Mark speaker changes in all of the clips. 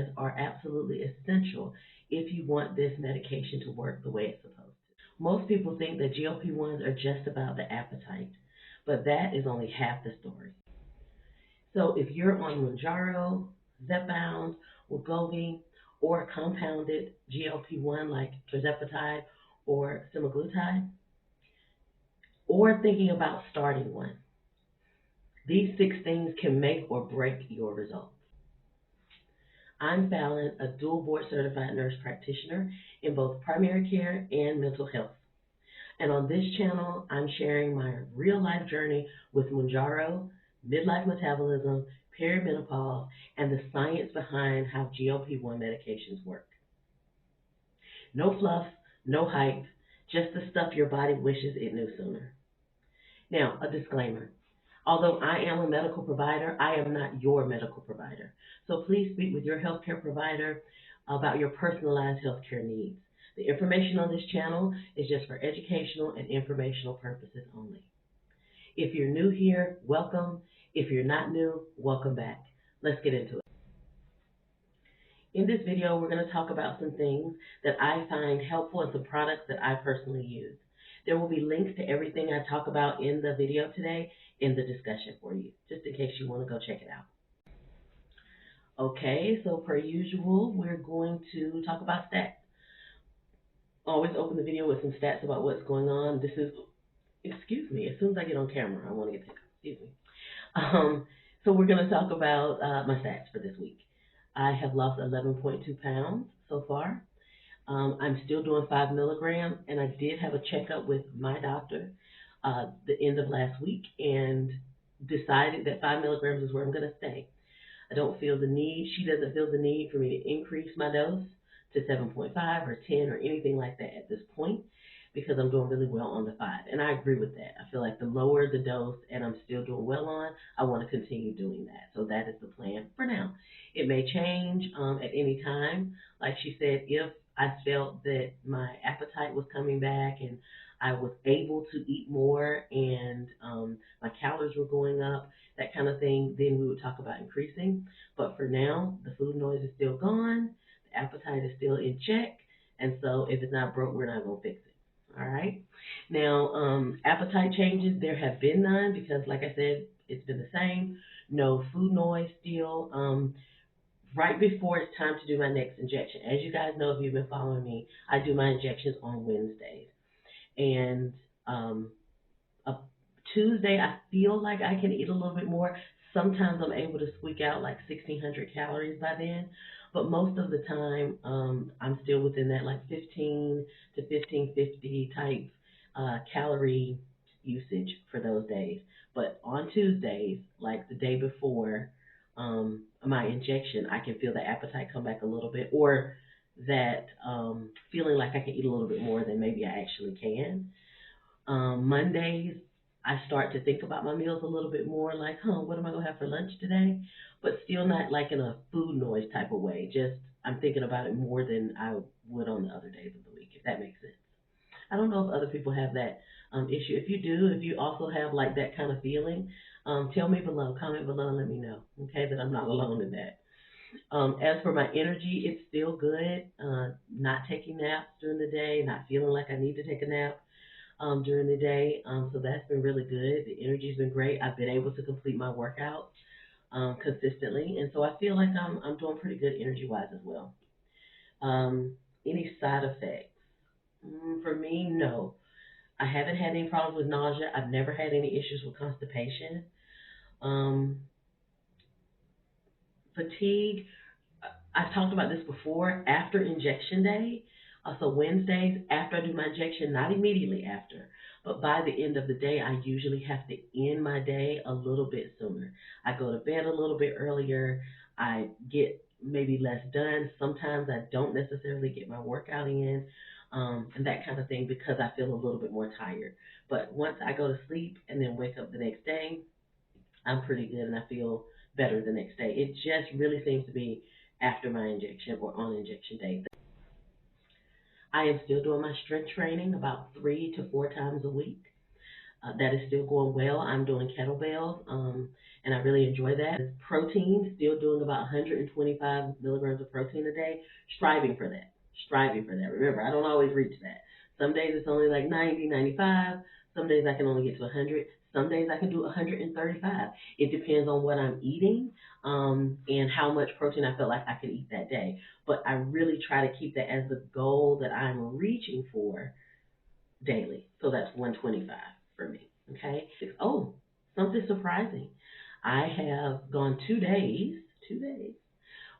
Speaker 1: exercise are absolutely essential if you want this medication to work the way it's supposed to. Most people think that GLP-1s are just about the appetite, but that is only half the story. So if you're on Mounjaro, Zepbound, Wegovy, or compounded GLP-1 like tirzepatide or semaglutide, or thinking about starting one, these 6 things can make or break your results. I'm Fallon, a dual board certified nurse practitioner in both primary care and mental health. And on this channel, I'm sharing my real life journey with Mounjaro, midlife metabolism, perimenopause, and the science behind how GLP-1 medications work. No fluff, no hype, just the stuff your body wishes it knew sooner. Now, a disclaimer. Although I am a medical provider, I am not your medical provider. So please speak with your healthcare provider about your personalized healthcare needs. The information on this channel is just for educational and informational purposes only. If you're new here, welcome. If you're not new, welcome back. Let's get into it. In this video, we're going to talk about some things that I find helpful and some products that I personally use. There will be links to everything I talk about in the video today in the discussion for you, just in case you want to go check it out. Okay, so per usual, we're going to talk about stats. Always open the video with some stats about what's going on. This is, excuse me, as soon as I get on camera, I want to get picked up. Excuse me. So we're going to talk about my stats for this week. I have lost 11.2 pounds so far. I'm still doing 5 milligrams, and I did have a checkup with my doctor the end of last week and decided that 5 milligrams is where I'm going to stay. I don't feel the need, she doesn't feel the need for me to increase my dose to 7.5 or 10 or anything like that at this point because I'm doing really well on the 5. And I agree with that. I feel like the lower the dose and I'm still doing well on, I want to continue doing that. So that is the plan for now. It may change at any time. Like she said, if I felt that my appetite was coming back and I was able to eat more and my calories were going up, that kind of thing, then we would talk about increasing. But for now, the food noise is still gone, the appetite is still in check, and so if it's not broke, we're not going to fix it. All right? Now, appetite changes, there have been none because, like I said, it's been the same. No food noise still. Right before it's time to do my next injection. As you guys know, if you've been following me, I do my injections on Wednesdays. And a Tuesday, I feel like I can eat a little bit more. Sometimes I'm able to squeak out like 1,600 calories by then. But most of the time, I'm still within that like 15 to 1550 type calorie usage for those days. But on Tuesdays, like the day before my injection, I can feel the appetite come back a little bit, or that feeling like I can eat a little bit more than maybe I actually can. Mondays, I start to think about my meals a little bit more, like, what am I going to have for lunch today? But still not like in a food noise type of way. Just I'm thinking about it more than I would on the other days of the week, if that makes sense. I don't know if other people have that issue. If you do, if you also have like that kind of feeling, tell me below, comment below and let me know, okay, that I'm not alone in that. As for my energy, it's still good. Not taking naps during the day, not feeling like I need to take a nap during the day. So that's been really good. The energy's been great. I've been able to complete my workouts consistently, and so I feel like I'm doing pretty good energy-wise as well. Any side effects? For me, no. I haven't had any problems with nausea. I've never had any issues with constipation. Fatigue, I've talked about this before, after injection day, so Wednesdays after I do my injection, not immediately after, but by the end of the day, I usually have to end my day a little bit sooner. I go to bed a little bit earlier, I get maybe less done. Sometimes I don't necessarily get my workout in, and that kind of thing because I feel a little bit more tired. But once I go to sleep and then wake up the next day, I'm pretty good and I feel better the next day. It just really seems to be after my injection or on injection day. I am still doing my strength training about 3 to 4 times a week. That is still going well. I'm doing kettlebells, and I really enjoy that. Protein, still doing about 125 milligrams of protein a day, striving for that. Striving for that. Remember, I don't always reach that. Some days it's only like 90, 95. Some days I can only get to 100. Some days I can do 135. It depends on what I'm eating and how much protein I feel like I could eat that day. But I really try to keep that as the goal that I'm reaching for daily. So that's 125 for me. Okay. Oh, something surprising. I have gone 2 days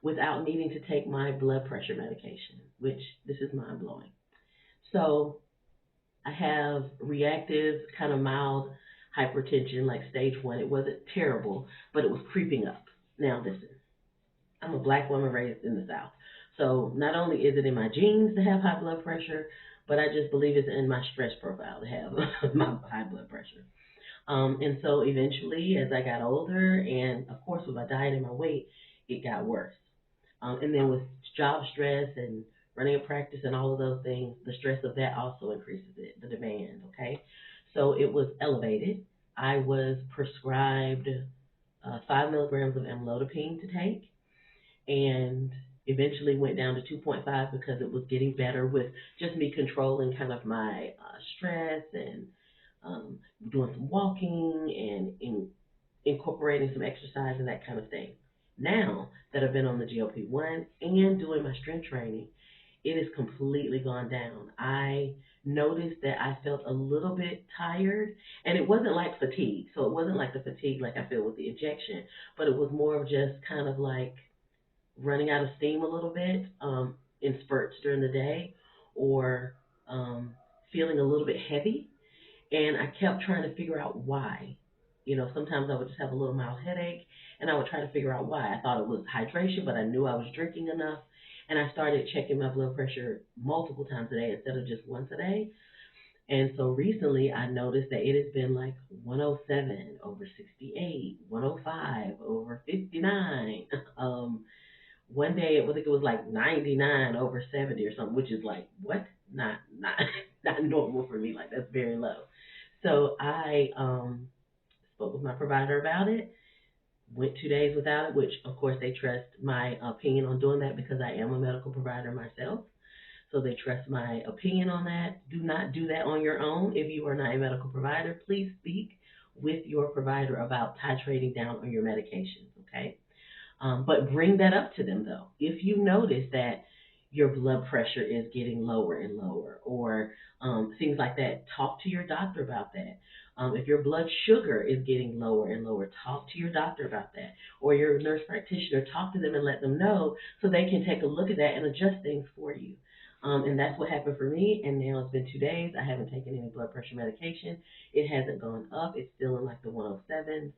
Speaker 1: without needing to take my blood pressure medication, which this is mind blowing. So I have reactive, kind of mild hypertension, like stage 1. It wasn't terrible, but it was creeping up. Now listen, I'm a black woman raised in the South. So not only is it in my genes to have high blood pressure, but I just believe it's in my stress profile to have my high blood pressure. And so eventually, as I got older, and of course with my diet and my weight, it got worse. And then with job stress and running a practice and all of those things, the stress of that also increases it, the demand, okay? So it was elevated. I was prescribed 5 milligrams of amlodipine to take, and eventually went down to 2.5 because it was getting better with just me controlling kind of my stress and doing some walking and incorporating some exercise and that kind of thing. Now that I've been on the GLP-1 and doing my strength training, it has completely gone down. I noticed that I felt a little bit tired, and it wasn't like fatigue. So it wasn't like the fatigue like I feel with the injection, but it was more of just kind of like running out of steam a little bit in spurts during the day, or feeling a little bit heavy. And I kept trying to figure out why. Sometimes I would just have a little mild headache, and I would try to figure out why. I thought it was hydration, but I knew I was drinking enough. And I started checking my blood pressure multiple times a day instead of just once a day. And so recently I noticed that it has been like 107 over 68, 105 over 59. One day I think it was like 99 over 70 or something, which is like, what? Not not normal for me. Like, that's very low. So I spoke with my provider about it, went 2 days without it, which of course they trust my opinion on doing that because I am a medical provider myself. So they trust my opinion on that. Do not do that on your own. If you are not a medical provider, please speak with your provider about titrating down on your medications, okay? But bring that up to them, though. If you notice that your blood pressure is getting lower and lower, or things like that, talk to your doctor about that. If your blood sugar is getting lower and lower, talk to your doctor about that. Or your nurse practitioner, talk to them and let them know so they can take a look at that and adjust things for you. And that's what happened for me, and now it's been 2 days. I haven't taken any blood pressure medication. It hasn't gone up. It's still in like the 107s.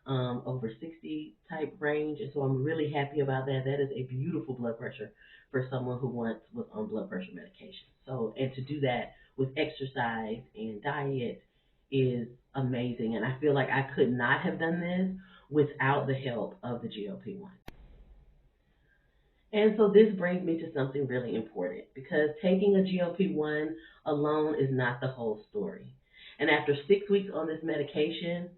Speaker 1: Over 60 type range, and so I'm really happy about that. That is a beautiful blood pressure for someone who once was on blood pressure medication. So, and to do that with exercise and diet is amazing, and I feel like I could not have done this without the help of the GLP-1. And so this brings me to something really important, because taking a GLP-1 alone is not the whole story. And after 6 weeks on this medication,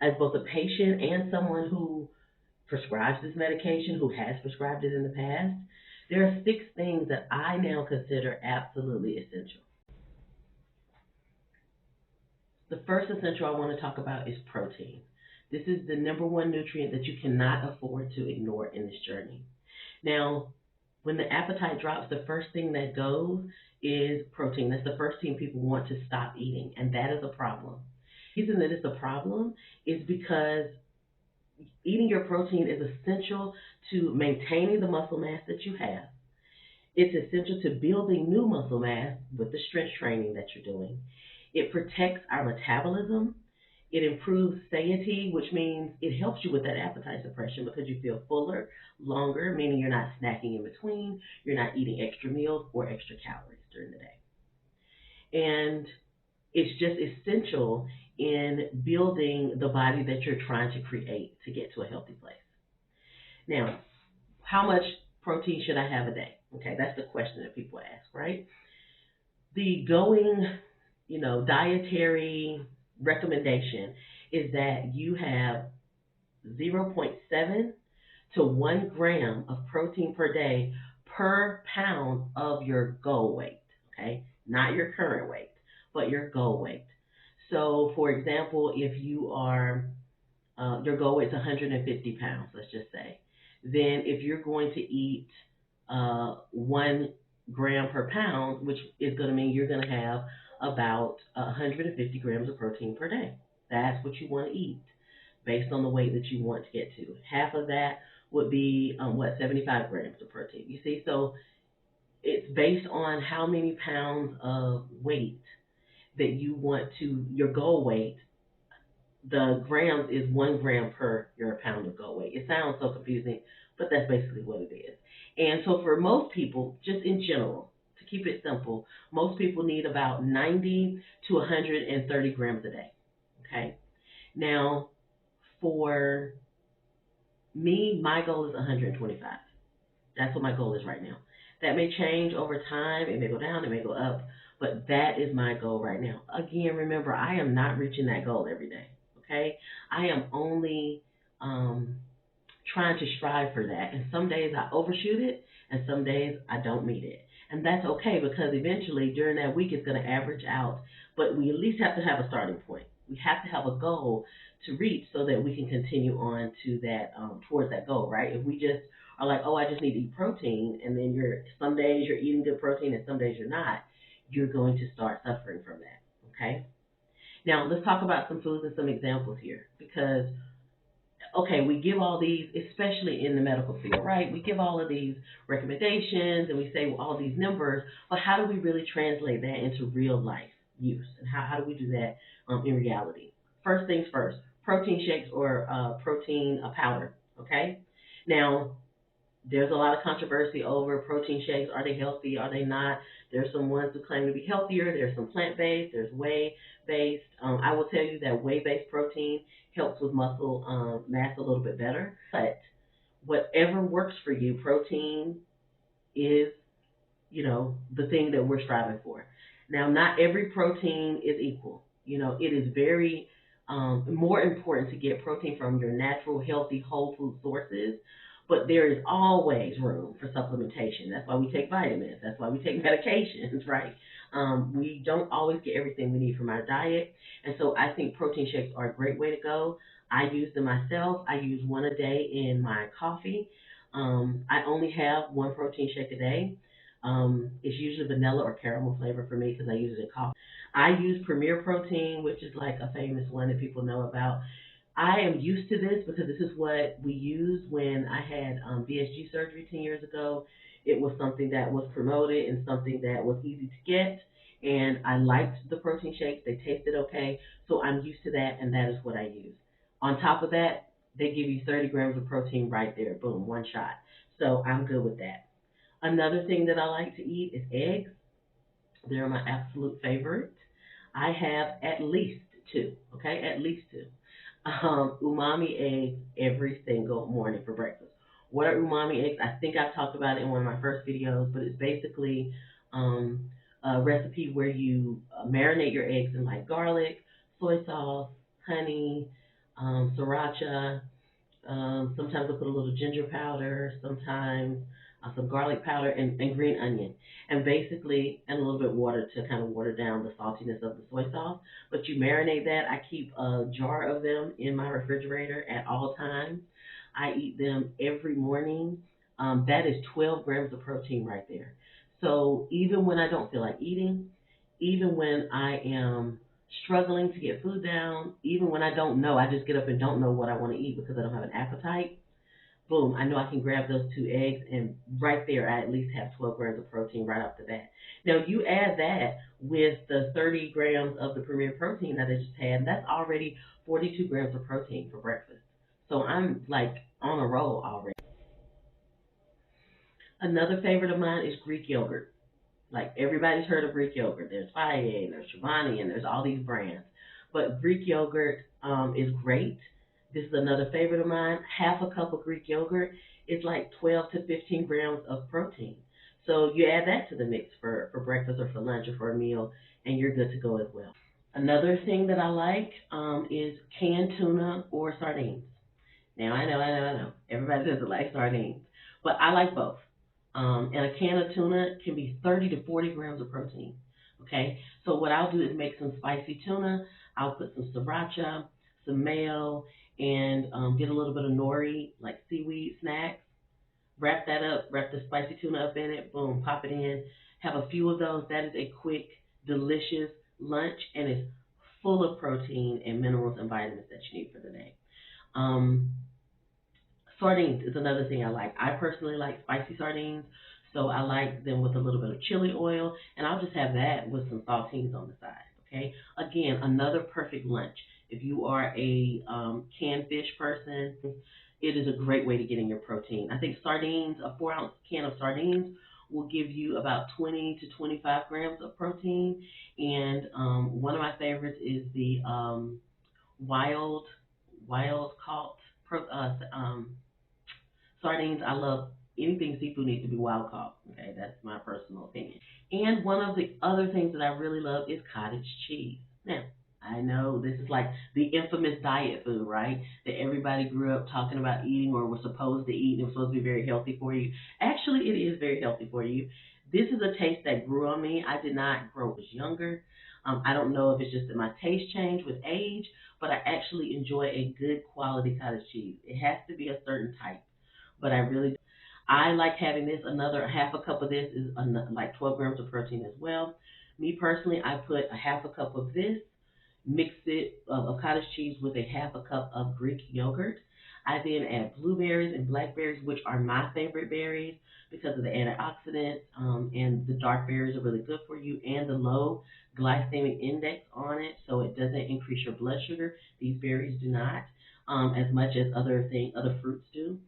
Speaker 1: as both a patient and someone who prescribes this medication, who has prescribed it in the past, there are 6 things that I now consider absolutely essential. The first essential I want to talk about is protein. This is the number one nutrient that you cannot afford to ignore in this journey. Now, when the appetite drops, the first thing that goes is protein. That's the first thing people want to stop eating, and that is a problem. The reason that it's a problem is because eating your protein is essential to maintaining the muscle mass that you have. It's essential to building new muscle mass with the strength training that you're doing. It protects our metabolism. It improves satiety, which means it helps you with that appetite suppression because you feel fuller, longer, meaning you're not snacking in between, you're not eating extra meals or extra calories during the day. And it's just essential in building the body that you're trying to create to get to a healthy place. Now, how much protein should I have a day? Okay, that's the question that people ask, right? The going, dietary recommendation is that you have 0.7 to 1 gram of protein per day per pound of your goal weight, okay? Not your current weight, but your goal weight. So, for example, if you are, your goal weight is 150 pounds, let's just say, then if you're going to eat 1 gram per pound, which is going to mean you're going to have about 150 grams of protein per day. That's what you want to eat based on the weight that you want to get to. Half of that would be 75 grams of protein. You see, so it's based on how many pounds of weight that you want to, your goal weight. The grams is 1 gram per your pound of goal weight. It sounds so confusing, but that's basically what it is. And so for most people, just in general, to keep it simple, most people need about 90 to 130 grams a day. Okay. Now, for me, my goal is 125. That's what my goal is right now. That may change over time. It may go down. It may go up. But that is my goal right now. Again, remember, I am not reaching that goal every day. Okay? I am only trying to strive for that. And some days I overshoot it, and some days I don't meet it. And that's okay, because eventually during that week it's going to average out. But we at least have to have a starting point. We have to have a goal to reach so that we can continue on to that, towards that goal, right? If we just are like, oh, I just need to eat protein, and then some days you're eating good protein and some days you're not, you're going to start suffering from that, okay? Now, let's talk about some foods and some examples here, because, okay, we give all these, especially in the medical field, right? We give all of these recommendations and we say all these numbers, but how do we really translate that into real life use? And how do we do that in reality? First things first, protein shakes or protein powder, okay? Now, there's a lot of controversy over protein shakes. Are they healthy? Are they not? There's some ones who claim to be healthier. There's some plant-based. There's whey-based. I will tell you that whey-based protein helps with muscle mass a little bit better. But whatever works for you, protein is, the thing that we're striving for. Now, not every protein is equal. It is very more important to get protein from your natural, healthy, whole food sources. But there is always room for supplementation. That's why we take vitamins. That's why we take medications, right? We don't always get everything we need from our diet. And so I think protein shakes are a great way to go. I use them myself. I use one a day in my coffee. I only have one protein shake a day. It's usually vanilla or caramel flavor for me because I use it in coffee. I use Premier Protein, which is like a famous one that people know about. I am used to this because this is what we used when I had VSG surgery 10 years ago. It was something that was promoted and something that was easy to get, and I liked the protein shakes. They tasted okay, so I'm used to that, and that is what I use. On top of that, they give you 30 grams of protein right there, boom, one shot. So I'm good with that. Another thing that I like to eat is eggs. They're my absolute favorite. I have at least two, okay, at least two. Umami eggs every single morning for breakfast. What are umami eggs? I think I've talked about it in one of my first videos, but it's basically a recipe where you marinate your eggs in like garlic, soy sauce, honey, sriracha. Sometimes I put a little ginger powder, sometimes some garlic powder and green onion, and a little bit of water to kind of water down the saltiness of the soy sauce. But you marinate that. I keep a jar of them in my refrigerator at all times. I eat them every morning. That is 12 grams of protein right there. So even when I don't feel like eating, even when I am struggling to get food down, even when I don't know, I just get up and don't know what I want to eat because I don't have an appetite, boom, I know I can grab those two eggs, and right there I at least have 12 grams of protein right off the bat. Now, you add that with the 30 grams of the Premier Protein that I just had, and that's already 42 grams of protein for breakfast. So I'm like on a roll already. Another favorite of mine is Greek yogurt. Like, everybody's heard of Greek yogurt. There's Fage, and there's Chobani, and there's all these brands. But Greek yogurt is great. This is another favorite of mine. Half a cup of Greek yogurt is like 12 to 15 grams of protein. So you add that to the mix for breakfast or for lunch or for a meal, and you're good to go as well. Another thing that I like is canned tuna or sardines. Now I know. Everybody doesn't like sardines, but I like both. And a can of tuna can be 30 to 40 grams of protein. Okay, so what I'll do is make some spicy tuna. I'll put some sriracha, some mayo, and get a little bit of nori, like seaweed snacks. Wrap that up, wrap the spicy tuna up in it, boom, pop it in. Have a few of those. That is a quick, delicious lunch, and it's full of protein and minerals and vitamins that you need for the day. Um, Sardines is another thing I like. I personally like spicy sardines, so I like them with a little bit of chili oil, and I'll just have that with some saltines on the side. Okay. Again, another perfect lunch. If you are a canned fish person, it is a great way to get in your protein. I think sardines, a 4 ounce can of sardines, will give you about 20 to 25 grams of protein. And one of my favorites is the wild wild caught sardines. I love anything seafood needs to be wild caught. Okay, that's my personal opinion. And one of the other things that I really love is cottage cheese. Now, I know this is like the infamous diet food, right? That everybody grew up talking about eating or was supposed to eat and it was supposed to be very healthy for you. Actually, it is very healthy for you. This is a taste that grew on me. I did not grow up as younger. I don't know if it's just that my taste changed with age, but I actually enjoy a good quality cottage cheese. It has to be a certain type, but I like having this. Another half a cup of this is like 12 grams of protein as well. Me personally, I put a half a cup of this, mix it of cottage cheese with a half a cup of Greek yogurt. I then add blueberries and blackberries, which are my favorite berries because of the antioxidants, and the dark berries are really good for you, and the low glycemic index on it, so it doesn't increase your blood sugar. These berries do not, as much as other fruits do.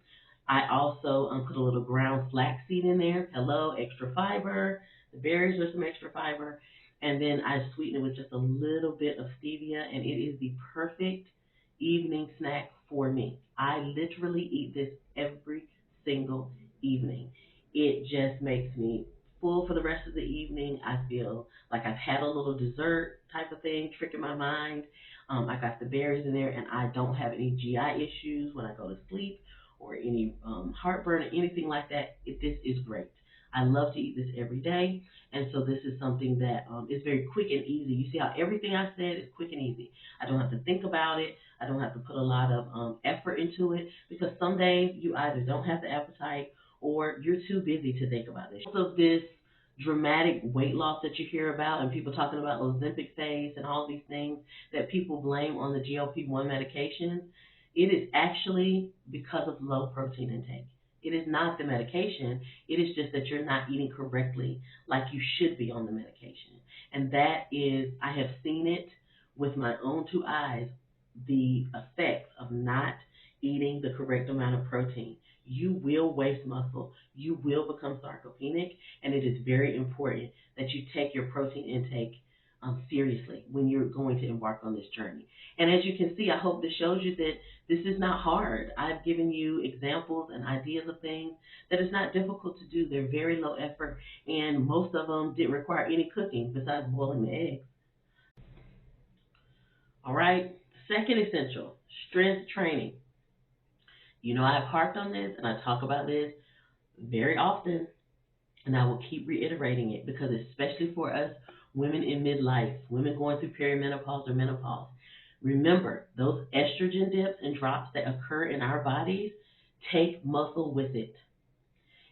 Speaker 1: I also put a little ground flaxseed in there. Hello, extra fiber. The berries are some extra fiber. And then I sweeten it with just a little bit of stevia, and it is the perfect evening snack for me. I literally eat this every single evening. It just makes me full for the rest of the evening. I feel like I've had a little dessert type of thing, tricking my mind. I got the berries in there, and I don't have any GI issues when I go to sleep or any heartburn or anything like that. This is great. I love to eat this every day, and so this is something that is very quick and easy. You see how everything I said is quick and easy. I don't have to think about it. I don't have to put a lot of effort into it because some days you either don't have the appetite or you're too busy to think about it. So this dramatic weight loss that you hear about and people talking about Ozempic phase and all these things that people blame on the GLP-1 medications, it is actually because of low protein intake. It is not the medication. It is just that you're not eating correctly like you should be on the medication. And that is, I have seen it with my own two eyes, the effects of not eating the correct amount of protein. You will waste muscle. You will become sarcopenic, and it is very important that you take your protein intake seriously when you're going to embark on this journey. And as you can see, I hope this shows you that this is not hard. I've given you examples and ideas of things that is not difficult to do. They're very low effort, and most of them didn't require any cooking besides boiling the eggs. All right. Second essential, strength training. You know, I've harped on this and I talk about this very often, and I will keep reiterating it because, especially for us women in midlife, women going through perimenopause or menopause, remember those estrogen dips and drops that occur in our bodies take muscle with it.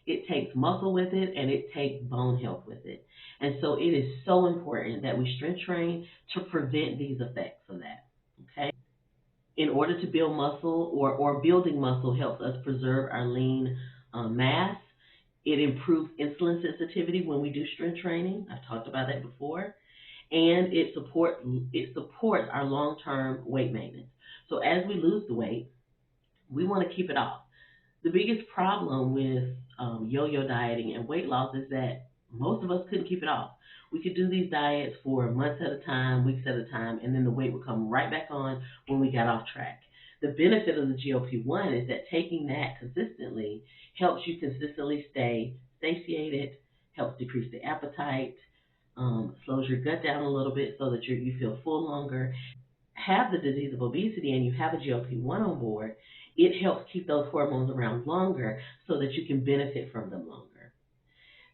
Speaker 1: It takes muscle with it and it takes bone health with it. And so it is so important that we strength train to prevent these effects of that. Okay? In order to build muscle, or building muscle helps us preserve our lean mass. It improves insulin sensitivity when we do strength training. I've talked about that before. And it supports our long-term weight maintenance. So as we lose the weight, we want to keep it off. The biggest problem with yo-yo dieting and weight loss is that most of us couldn't keep it off. We could do these diets for months at a time, weeks at a time, and then the weight would come right back on when we got off track. The benefit of the GLP-1 is that taking that consistently helps you consistently stay satiated, helps decrease the appetite, slows your gut down a little bit so that you feel full longer. Have the disease of obesity and you have a GLP-1 on board, It helps keep those hormones around longer so that you can benefit from them longer.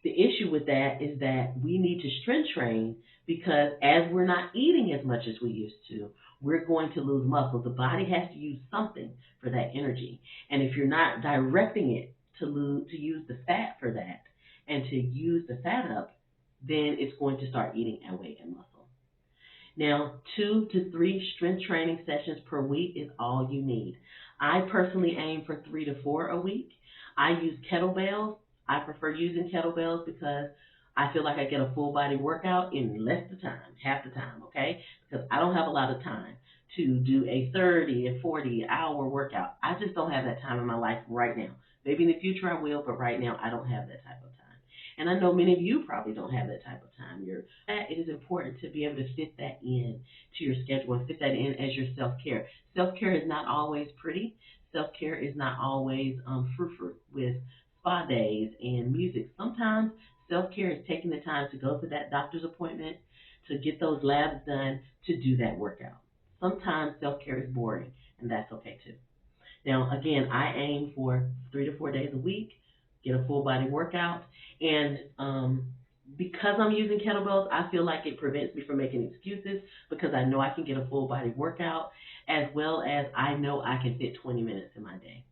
Speaker 1: The issue with that is that we need to strength train because as we're not eating as much as we used to, we're going to lose muscle. The body has to use something for that energy. And if you're not directing it to use the fat for that and to use the fat up, then it's going to start eating at weight and muscle. Now, 2 to 3 strength training sessions per week is all you need. I personally aim for 3 to 4 a week. I use kettlebells. I prefer using kettlebells because I feel like I get a full body workout in less the time, half the time, okay? Because I don't have a lot of time to do a 30 and 40-hour workout. I just don't have that time in my life right now. Maybe in the future I will, but right now I don't have that type of time. And I know many of you probably don't have that type of time. It is important to be able to fit that in to your schedule and fit that in as your self-care. Self-care is not always pretty. Self-care is not always frou-frou with spa days and music. Sometimes self-care is taking the time to go to that doctor's appointment, to get those labs done, to do that workout. Sometimes self-care is boring, and that's okay too. Now, again, I aim for 3 to 4 days a week, get a full body workout, and because I'm using kettlebells, I feel like it prevents me from making excuses because I know I can get a full body workout as well as I know I can fit 20 minutes in my day.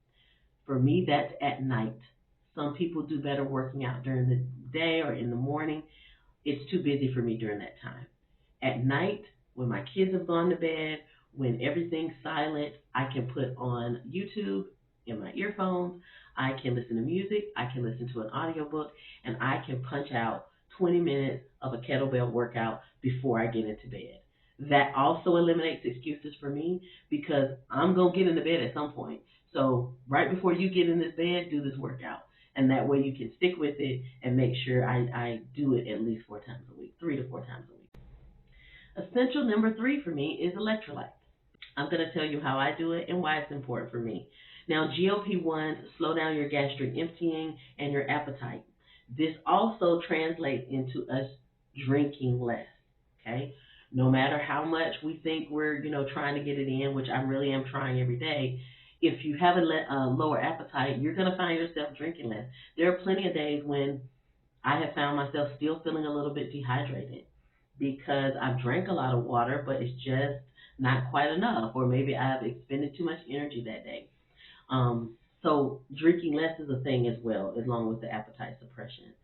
Speaker 1: For me, that's at night. Some people do better working out during the day or in the morning. It's too busy for me during that time. At night, when my kids have gone to bed, when everything's silent, I can put on YouTube in my earphones. I can listen to music. I can listen to an audiobook, and I can punch out 20 minutes of a kettlebell workout before I get into bed. That also eliminates excuses for me because I'm going to get into bed at some point. So right before you get in this bed, do this workout. And that way you can stick with it and make sure I do it at least 4 times a week, 3 to 4 times a week. Essential number 3 for me is electrolytes. I'm going to tell you how I do it and why it's important for me. Now, GLP-1s slow down your gastric emptying and your appetite. This also translates into us drinking less, okay? No matter how much we think we're, trying to get it in, which I really am trying every day, if you have a lower appetite, you're going to find yourself drinking less. There are plenty of days when I have found myself still feeling a little bit dehydrated because I've drank a lot of water, but it's just not quite enough, or maybe I've expended too much energy that day. So drinking less is a thing as well, along with the appetite suppression.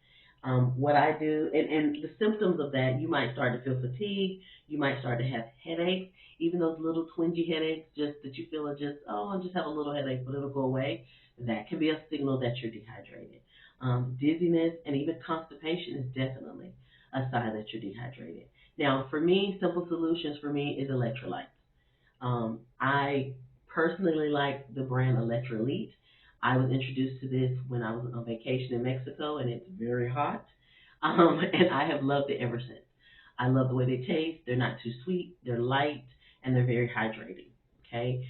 Speaker 1: What I do, and the symptoms of that, you might start to feel fatigue, you might start to have headaches, even those little twingy headaches, just that you feel are just, I just have a little headache, but it'll go away. That can be a signal that you're dehydrated. Dizziness and even constipation is definitely a sign that you're dehydrated. Now, for me, simple solutions for me is electrolytes. I personally like the brand Electrolyte. I was introduced to this when I was on vacation in Mexico, and it's very hot. And I have loved it ever since. I love the way they taste. They're not too sweet. They're light, and they're very hydrating. Okay.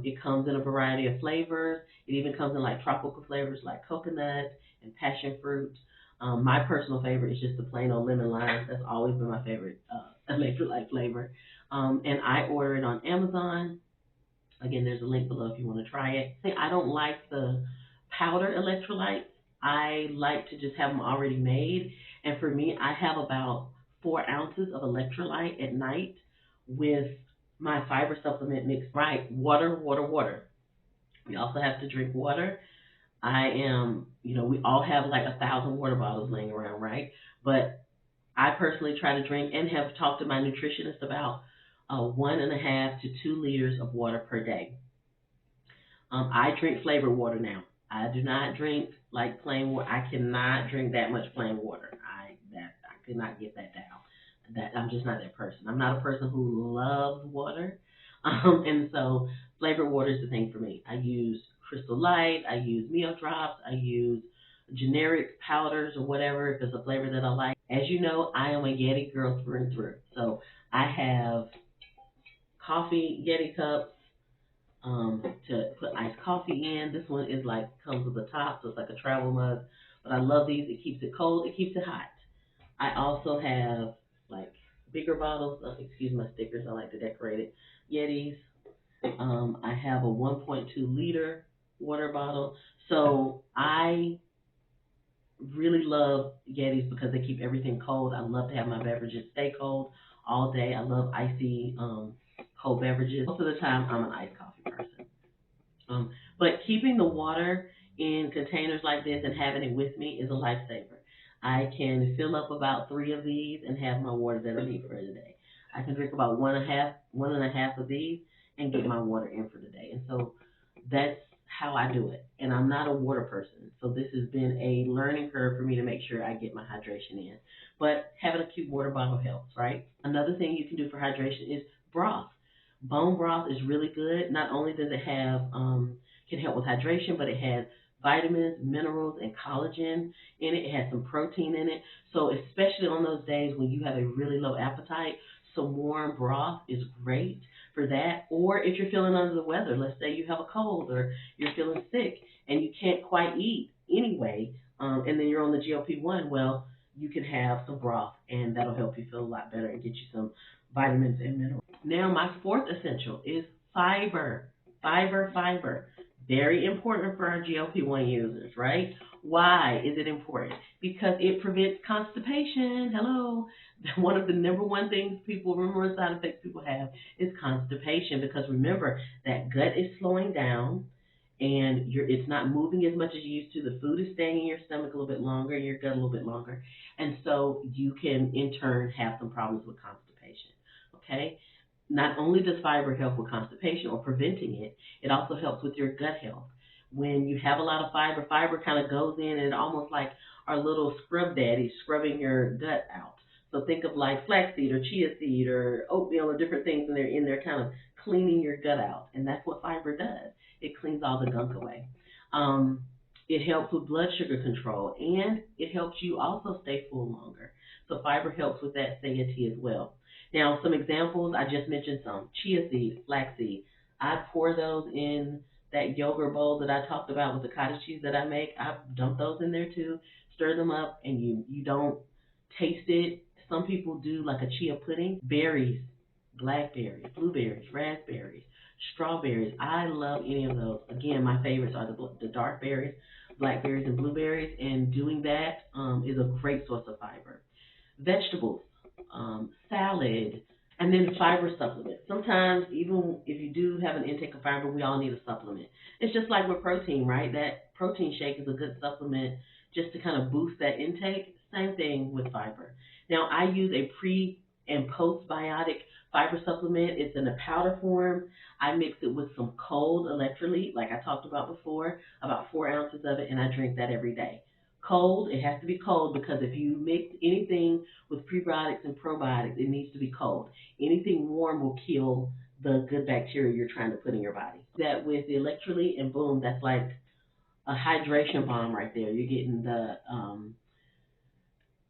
Speaker 1: It comes in a variety of flavors. It even comes in like tropical flavors like coconut and passion fruit. My personal favorite is just the plain old lemon lime. That's always been my favorite electrolyte flavor. And I order it on Amazon. Again, there's a link below if you want to try it. I don't like the powder electrolytes. I like to just have them already made. And for me, I have about 4 ounces of electrolyte at night with my fiber supplement mix. Right, water, water, water. We also have to drink water. We all have like 1,000 water bottles laying around, right? But I personally try to drink and have talked to my nutritionist about 1.5 to 2 liters of water per day. I drink flavored water now. I do not drink like plain water. I cannot drink that much plain water. I could not get that down. I'm just not that person. I'm not a person who loves water, and so flavored water is the thing for me. I use Crystal Light. I use Mio Drops. I use generic powders or whatever if there's a flavor that I like. As you know, I am a Yeti girl through and through. So I have coffee Yeti cups to put iced coffee in. This one is comes with a top, so it's like a travel mug. But I love these. It keeps it cold. It keeps it hot. I also have bigger bottles. Excuse my stickers. I like to decorate it. Yetis. I have a 1.2 liter water bottle. So I really love Yetis because they keep everything cold. I love to have my beverages stay cold all day. I love icy cold beverages. Most of the time, I'm an iced coffee person. But keeping the water in containers like this and having it with me is a lifesaver. I can fill up about 3 of these and have my water that I need for the day. I can drink about one and a half of these and get my water in for the day. And so that's how I do it. And I'm not a water person, so this has been a learning curve for me to make sure I get my hydration in. But having a cute water bottle helps, right? Another thing you can do for hydration is broth. Bone broth is really good. Not only does it have can help with hydration, but it has vitamins, minerals, and collagen in it. It has some protein in it. So especially on those days when you have a really low appetite, some warm broth is great for that. Or if you're feeling under the weather, let's say you have a cold or you're feeling sick and you can't quite eat anyway, and then you're on the GLP-1, well, you can have some broth, and that'll help you feel a lot better and get you some vitamins and minerals. Now, my fourth essential is fiber. Fiber, fiber. Very important for our GLP-1 users, right? Why is it important? Because it prevents constipation. Hello. One of the number one things people, number one side effects people have is constipation, because remember, that gut is slowing down and it's not moving as much as you used to. The food is staying in your stomach a little bit longer, your gut a little bit longer. And so you can, in turn, have some problems with constipation. Okay? Not only does fiber help with constipation or preventing it, it also helps with your gut health. When you have a lot of fiber, fiber kind of goes in and almost like our little scrub daddy scrubbing your gut out. So think of like flaxseed or chia seed or oatmeal or different things, and they're in there kind of cleaning your gut out. And that's what fiber does. It cleans all the gunk away. Um, it helps with blood sugar control, and it helps you also stay full longer. So fiber helps with that satiety as well. Now, some examples, I just mentioned some. Chia seed, flaxseed. I pour those in that yogurt bowl that I talked about with the cottage cheese that I make. I dump those in there too, stir them up, and you don't taste it. Some people do like a chia pudding. Berries, blackberries, blueberries, raspberries, strawberries. I love any of those. Again, my favorites are the dark berries, blackberries, and blueberries, and doing that is a great source of fiber. Vegetables, salad, and then fiber supplements. Sometimes, even if you do have an intake of fiber, we all need a supplement. It's just like with protein, right? That protein shake is a good supplement just to kind of boost that intake. Same thing with fiber. Now, I use a pre and postbiotic fiber supplement. It's in a powder form. I mix it with some cold electrolyte, like I talked about before, about 4 ounces of it, and I drink that every day. Cold, it has to be cold, because if you mix anything with prebiotics and probiotics, it needs to be cold. Anything warm will kill the good bacteria you're trying to put in your body. That with the electrolyte, and boom, that's like a hydration bomb right there. You're getting the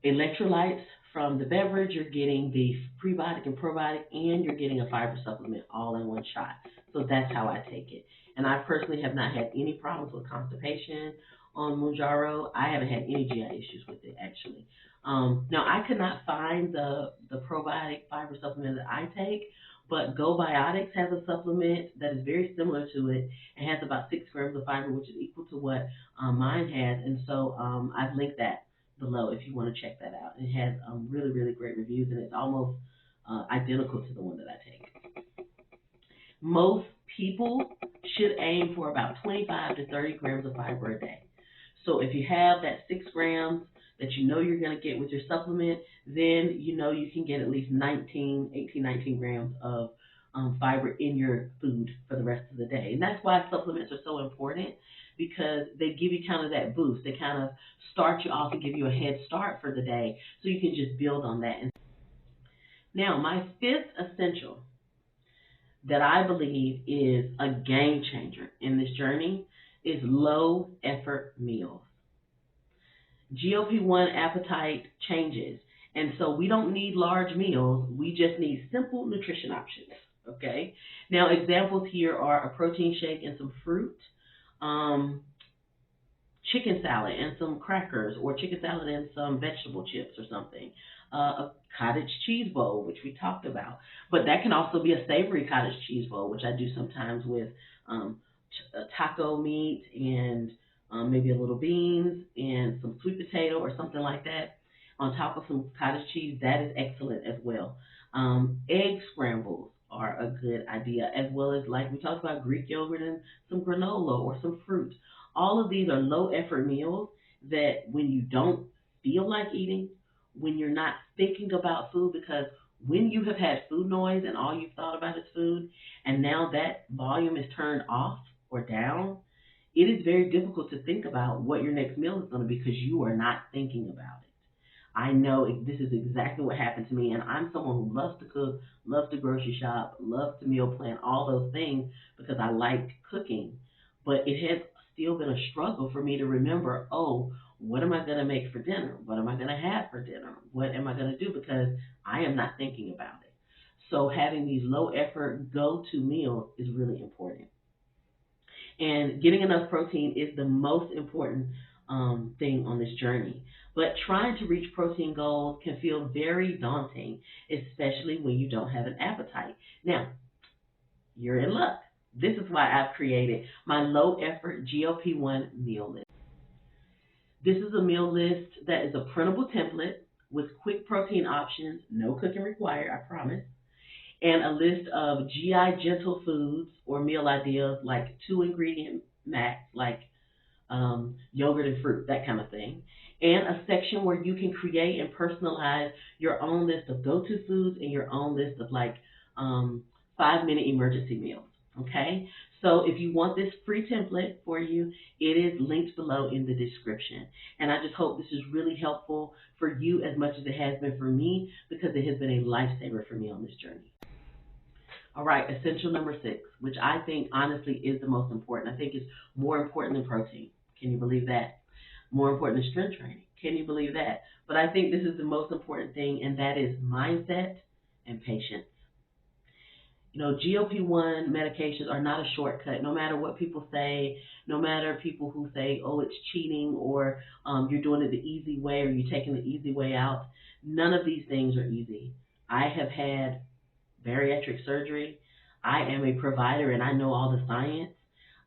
Speaker 1: electrolytes from the beverage, you're getting the prebiotic and probiotic, and you're getting a fiber supplement all in one shot. So that's how I take it. And I personally have not had any problems with constipation on Mounjaro. I haven't had any GI issues with it, actually. Now, I could not find the probiotic fiber supplement that I take, but GoBiotics has a supplement that is very similar to it. It has about 6 grams of fiber, which is equal to what mine has. And so I've linked that below if you want to check that out. It has really, really great reviews, and it's almost identical to the one that I take. Most people should aim for about 25 to 30 grams of fiber a day. So if you have that 6 grams that you know you're going to get with your supplement, then you know you can get at least 19 grams of fiber in your food for the rest of the day. And that's why supplements are so important, because they give you kind of that boost. They kind of start you off and give you a head start for the day, so you can just build on that. Now, my fifth essential that I believe is a game changer in this journey is low effort meals. GLP-1 appetite changes, and so we don't need large meals. We just need simple nutrition options. Okay. Now, examples here are a protein shake and some fruit. chicken salad and some crackers, or chicken salad and some vegetable chips or something. A cottage cheese bowl, which we talked about. But that can also be a savory cottage cheese bowl, which I do sometimes with taco meat and maybe a little beans and some sweet potato or something like that on top of some cottage cheese. That is excellent as well. Egg scrambles are a good idea, as well as, like we talked about, Greek yogurt and some granola or some fruit. All of these are low effort meals that when you don't feel like eating, when you're not thinking about food, because when you have had food noise and all you've thought about is food, and now that volume is turned off or down, it is very difficult to think about what your next meal is going to be because you are not thinking about it. I know this is exactly what happened to me, and I'm someone who loves to cook, loves to grocery shop, loves to meal plan, all those things because I like cooking. But it has still been a struggle for me to remember, oh, what am I going to make for dinner? What am I going to have for dinner? What am I going to do? Because I am not thinking about it. So having these low effort go-to meals is really important. And getting enough protein is the most important thing on this journey. But trying to reach protein goals can feel very daunting, especially when you don't have an appetite. Now, you're in luck. This is why I've created my low effort GLP-1 meal list. This is a meal list that is a printable template with quick protein options, no cooking required, I promise, and a list of GI gentle foods or meal ideas like 2 ingredient max, like yogurt and fruit, that kind of thing, and a section where you can create and personalize your own list of go-to foods and your own list of like 5-minute emergency meals. Okay, so if you want this free template for you, it is linked below in the description. And I just hope this is really helpful for you as much as it has been for me, because it has been a lifesaver for me on this journey. All right, essential number 6, which I think honestly is the most important. I think it's more important than protein. Can you believe that? More important than strength training. Can you believe that? But I think this is the most important thing, and that is mindset and patience. You know, GLP-1 medications are not a shortcut, no matter what people say, no matter people who say, oh, it's cheating, or you're doing it the easy way, or you're taking the easy way out. None of these things are easy. I have had bariatric surgery. I am a provider and I know all the science.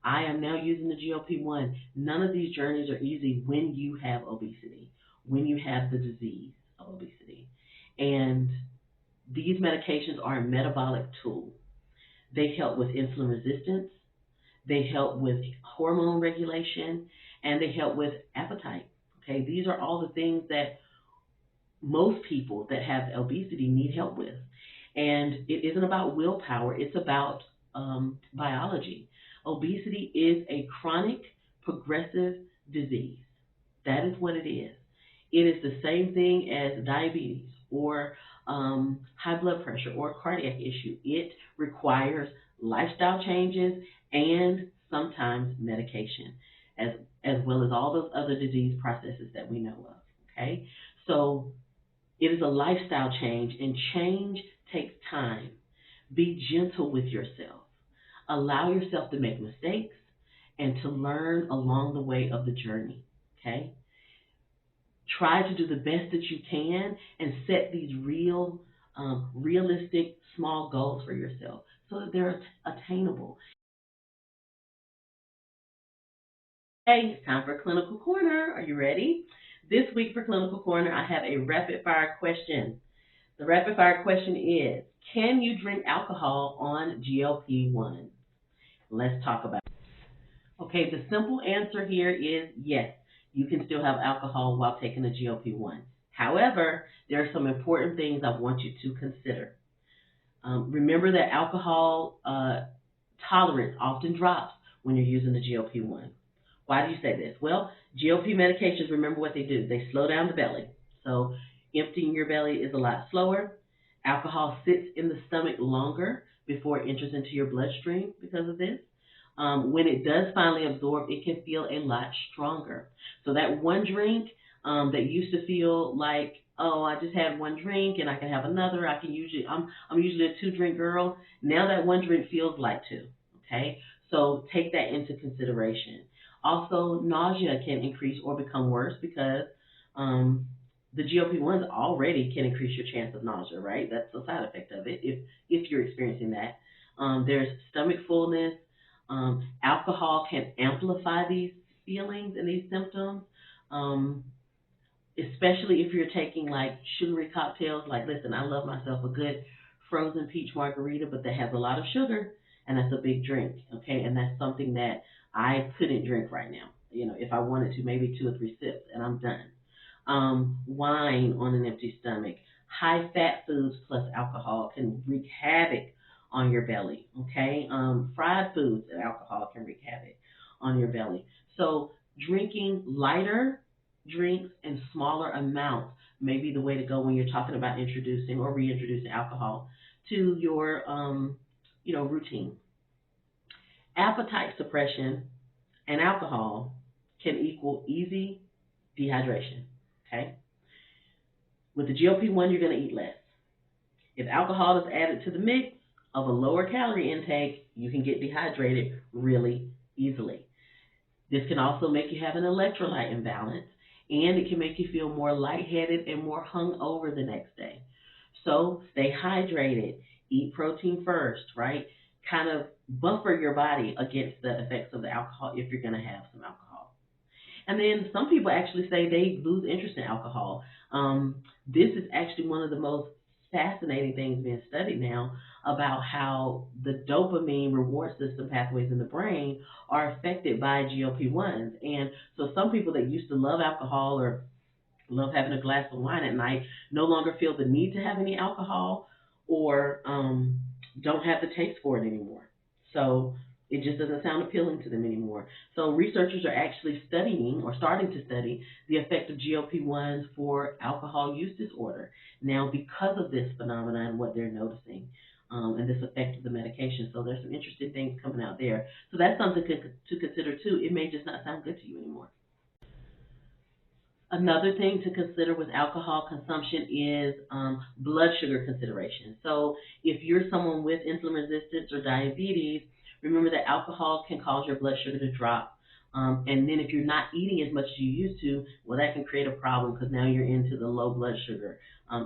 Speaker 1: I am now using the GLP-1. None of these journeys are easy when you have obesity, when you have the disease of obesity. And these medications are a metabolic tool. They help with insulin resistance, they help with hormone regulation, and they help with appetite. Okay, these are all the things that most people that have obesity need help with. And it isn't about willpower, it's about biology. Obesity is a chronic, progressive disease. That is what it is. It is the same thing as diabetes or high blood pressure or a cardiac issue. It requires lifestyle changes and sometimes medication, as well as all those other disease processes that we know of. Okay? So it is a lifestyle change, and change takes time. Be gentle with yourself. Allow yourself to make mistakes and to learn along the way of the journey. Okay? Try to do the best that you can and set these realistic, small goals for yourself so that they're attainable. Hey, it's time for Clinical Corner. Are you ready? This week for Clinical Corner, I have a rapid fire question. The rapid fire question is, can you drink alcohol on GLP-1? Let's talk about it. Okay, the simple answer here is yes, you can still have alcohol while taking a GLP-1. However, there are some important things I want you to consider. Remember that alcohol tolerance often drops when you're using the GLP-1. Why do you say this? Well, GLP medications, remember what they do. They slow down the belly. So emptying your belly is a lot slower. Alcohol sits in the stomach longer before it enters into your bloodstream because of this. When it does finally absorb, it can feel a lot stronger. So that one drink that used to feel like, oh, I just had one drink and I can have another. I'm usually a 2-drink girl. Now that one drink feels like 2. Okay, so take that into consideration. Also, nausea can increase or become worse because the GLP-1s already can increase your chance of nausea, right? That's a side effect of it if you're experiencing that. There's stomach fullness. Alcohol can amplify these feelings and these symptoms. Um, Especially if you're taking like sugary cocktails. Like, listen, I love myself a good frozen peach margarita, but that has a lot of sugar, and that's a big drink, okay? And that's something that I couldn't drink right now. If I wanted to, maybe 2 or 3 sips, and I'm done. Wine on an empty stomach, high fat foods plus alcohol can wreak havoc on your belly, okay? Fried foods and alcohol can wreak havoc on your belly. So drinking lighter drinks in smaller amounts may be the way to go when you're talking about introducing or reintroducing alcohol to your routine. Appetite suppression and alcohol can equal easy dehydration. Okay? With the GLP-1, you're going to eat less. If alcohol is added to the mix of a lower calorie intake, you can get dehydrated really easily. This can also make you have an electrolyte imbalance, and it can make you feel more lightheaded and more hungover the next day. So stay hydrated, eat protein first, right? Kind of buffer your body against the effects of the alcohol if you're going to have some alcohol. And then some people actually say they lose interest in alcohol. This is actually one of the most fascinating things being studied now about how the dopamine reward system pathways in the brain are affected by GLP-1s. And so some people that used to love alcohol or love having a glass of wine at night no longer feel the need to have any alcohol or don't have the taste for it anymore. So it just doesn't sound appealing to them anymore. So researchers are actually studying or starting to study the effect of GLP-1s for alcohol use disorder now because of this phenomenon and what they're noticing. And this effect of the medication. So there's some interesting things coming out there. So that's something to consider too. It may just not sound good to you anymore. Another thing to consider with alcohol consumption is blood sugar consideration. So if you're someone with insulin resistance or diabetes, remember that alcohol can cause your blood sugar to drop. And then if you're not eating as much as you used to, well, that can create a problem because now you're into the low blood sugar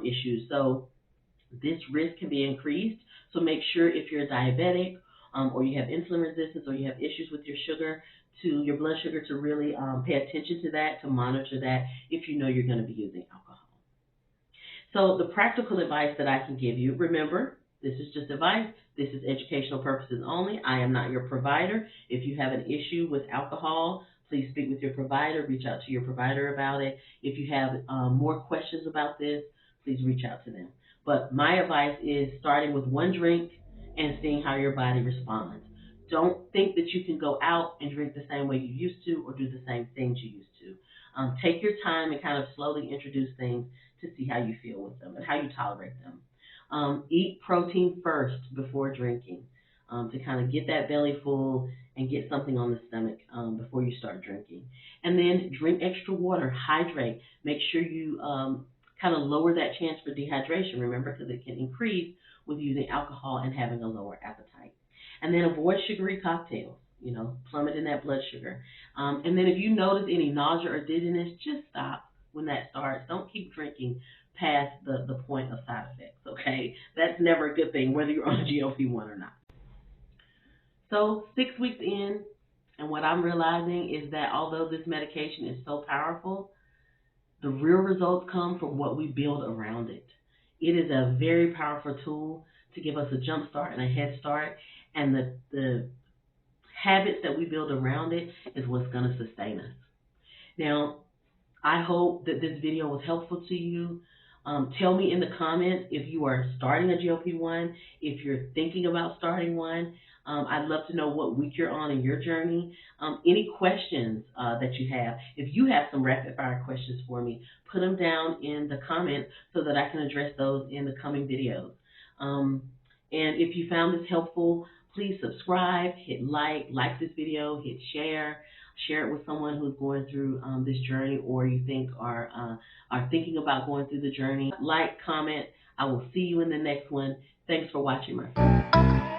Speaker 1: issues. So this risk can be increased. So make sure if you're diabetic or you have insulin resistance or you have issues with your blood sugar, to really pay attention to that, to monitor that if you know you're going to be using alcohol. So the practical advice that I can give you, remember, this is just advice. This is educational purposes only. I am not your provider. If you have an issue with alcohol, please speak with your provider. Reach out to your provider about it. If you have more questions about this, please reach out to them. But my advice is starting with one drink and seeing how your body responds. Don't think that you can go out and drink the same way you used to or do the same things you used to. Take your time and kind of slowly introduce things to see how you feel with them and how you tolerate them. Eat protein first before drinking to kind of get that belly full and get something on the stomach before you start drinking. And then drink extra water, hydrate. Make sure you kind of lower that chance for dehydration, remember, because it can increase with using alcohol and having a lower appetite. And then avoid sugary cocktails, plummeting that blood sugar. And then if you notice any nausea or dizziness, just stop when that starts. Don't keep drinking past the point of side effects, okay? That's never a good thing, whether you're on a GLP-1 or not. So 6 weeks in, and what I'm realizing is that although this medication is so powerful, the real results come from what we build around it. It is a very powerful tool to give us a jump start and a head start, and the habits that we build around it is what's going to sustain us. Now, I hope that this video was helpful to you. Tell me in the comments if you are starting a GLP-1, if you're thinking about starting one. I'd love to know what week you're on in your journey. Any questions that you have. If you have some rapid fire questions for me, put them down in the comments so that I can address those in the coming videos. And if you found this helpful, please subscribe, hit like this video, hit share it with someone who's going through this journey or you think are thinking about going through the journey. Like, comment. I will see you in the next one. Thanks for watching, my friends.